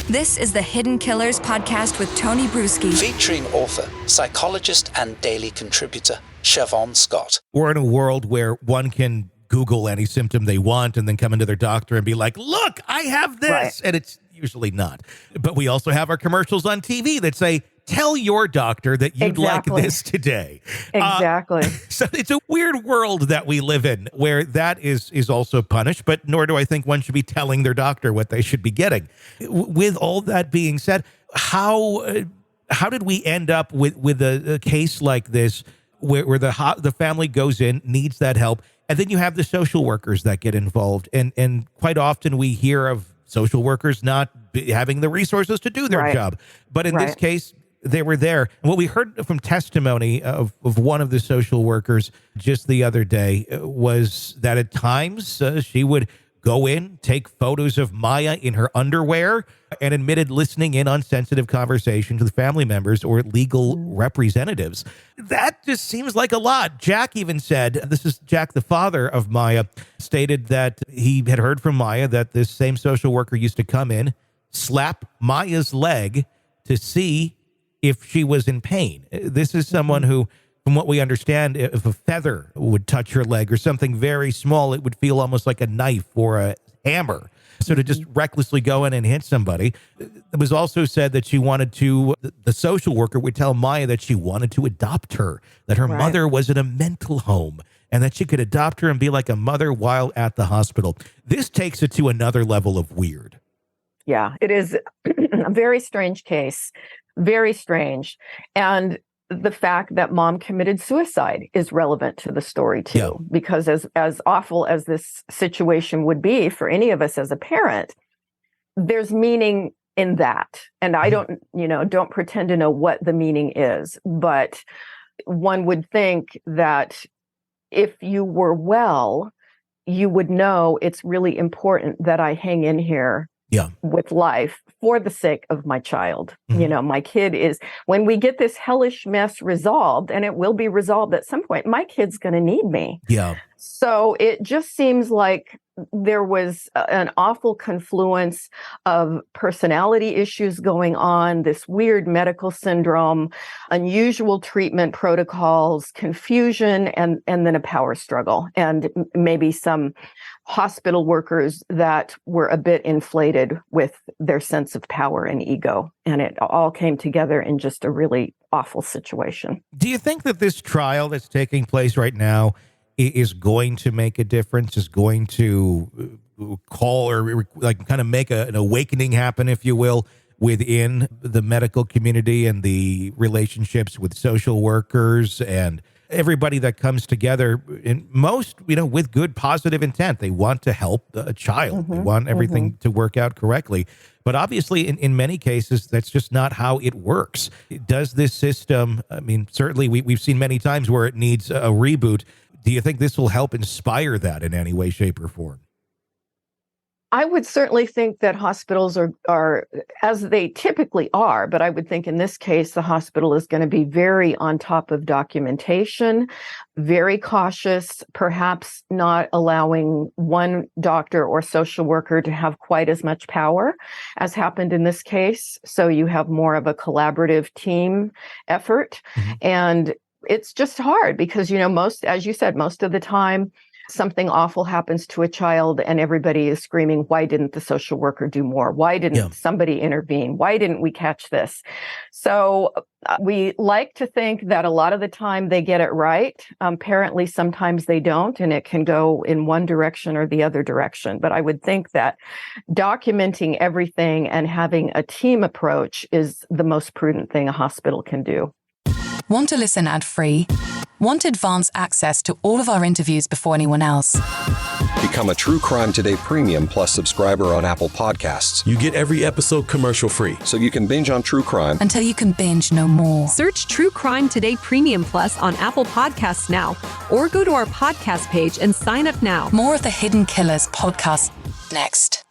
This is the Hidden Killers podcast with Tony Brueski. Featuring author, psychologist, and daily contributor, Shavaun Scott. We're in a world where one can Google any symptom they want and then come into their doctor and be like, look, I have this. Right. And it's usually not. But we also have our commercials on TV that say, tell your doctor that you'd like this today. Exactly. So it's a weird world that we live in where that is also punished, but nor do I think one should be telling their doctor what they should be getting. With all that being said, how did we end up with a case like this where the family goes in, needs that help, and then you have the social workers that get involved, and quite often we hear of social workers not having the resources to do their job. But in this case, they were there. And what we heard from testimony of one of the social workers just the other day was that at times she would go in, take photos of Maya in her underwear, and admitted listening in on sensitive conversations with family members or legal representatives. That just seems like a lot. Jack even said, this is Jack, the father of Maya, stated that he had heard from Maya that this same social worker used to come in, slap Maya's leg to see if she was in pain. This is someone who, from what we understand, if a feather would touch her leg or something very small, it would feel almost like a knife or a hammer. So to just recklessly go in and hit somebody. It was also said that she wanted to, the social worker would tell Maya that she wanted to adopt her, that her mother was in a mental home, and that she could adopt her and be like a mother while at the hospital. This takes it to another level of weird. Yeah, it is a very strange case. Very strange. And the fact that mom committed suicide is relevant to the story too, because as awful as this situation would be for any of us as a parent, there's meaning in that. And I don't pretend to know what the meaning is, but one would think that if you were well, you would know it's really important that I hang in here with life for the sake of my child. My kid is, when we get this hellish mess resolved, and it will be resolved at some point, my kid's going to need me. So it just seems like there was an awful confluence of personality issues going on, this weird medical syndrome, unusual treatment protocols, confusion, and then a power struggle, and maybe some hospital workers that were a bit inflated with their sense of power and ego. And it all came together in just a really awful situation. Do you think that this trial that's taking place right now is going to make a difference, is going to call or like kind of make an awakening happen, if you will, within the medical community and the relationships with social workers and everybody that comes together, in most, with good, positive intent? They want to help a child. They want everything to work out correctly. But obviously, in many cases, that's just not how it works. Does this system, certainly we've seen many times where it needs a reboot. Do you think this will help inspire that in any way, shape, or form? I would certainly think that hospitals are, as they typically are, but I would think in this case, the hospital is going to be very on top of documentation, very cautious, perhaps not allowing one doctor or social worker to have quite as much power as happened in this case. So you have more of a collaborative team effort. And it's just hard because, as you said, most of the time, something awful happens to a child and everybody is screaming, why didn't the social worker do more? Why didn't somebody intervene? Why didn't we catch this? So we like to think that a lot of the time they get it right. Apparently, sometimes they don't, and it can go in one direction or the other direction. But I would think that documenting everything and having a team approach is the most prudent thing a hospital can do. Want to listen ad-free? Want advanced access to all of our interviews before anyone else? Become a True Crime Today Premium Plus subscriber on Apple Podcasts. You get every episode commercial-free. So you can binge on true crime until you can binge no more. Search True Crime Today Premium Plus on Apple Podcasts now, or go to our podcast page and sign up now. More of the Hidden Killers podcast next.